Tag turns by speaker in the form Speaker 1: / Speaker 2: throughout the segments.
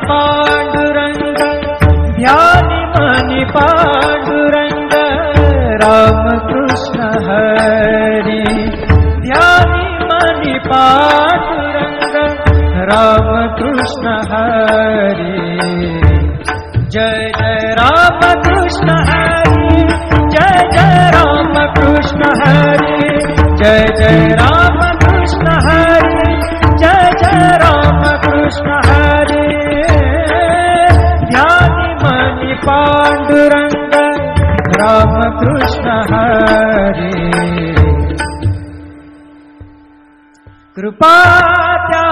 Speaker 1: पांडुरंग ध्यानि मणि पांडुरंग राम कृष्ण हरि ध्यानि मणि पांडुरंग राम कृष्ण हरि जय जय राम कृष्ण हरि जय जय राम कृष्ण हरि जय जय राम कृष्ण हरि जय जय राम कृष्ण हरि ध्यानि मणि पांडुरंग राम कृष्ण हरि कृपा त्या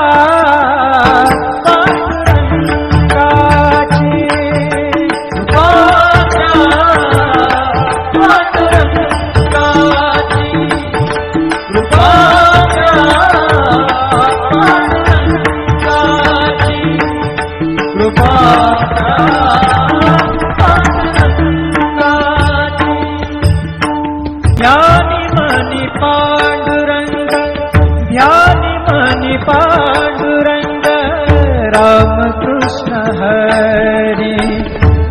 Speaker 1: ध्यानि मणि पांडुरंग ध्यानि मणि पांडुरंग राम कृष्ण हरि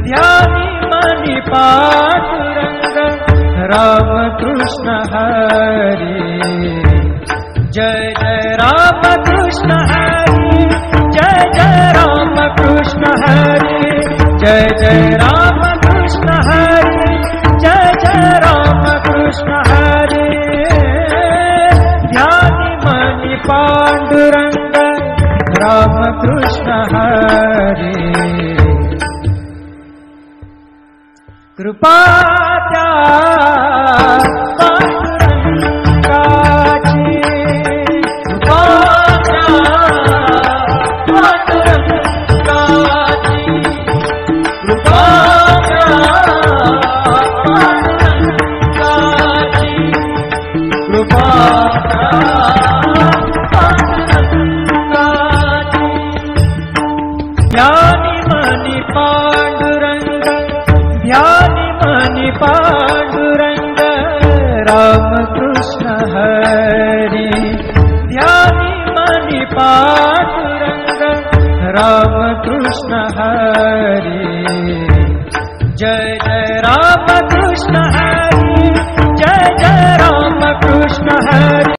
Speaker 1: ध्यानि मणि पांडुरंग राम कृष्ण हरि जय जय राम कृष्ण हरि जय जय राम कृष्ण हरि जय जय राम कृष्ण हरि जय जय राम कृष्ण हरि ध्यानि मणि पांडुरंग राम कृष्ण हरि कृपा त्या ध्यानि मणि पांडुरंग ध्यानि मणि पांडुरंग राम कृष्ण हरि ध्यानि मणि पांडुरंग राम कृष्ण हरि जय जय राम कृष्ण हरि जय जय राम कृष्ण हरि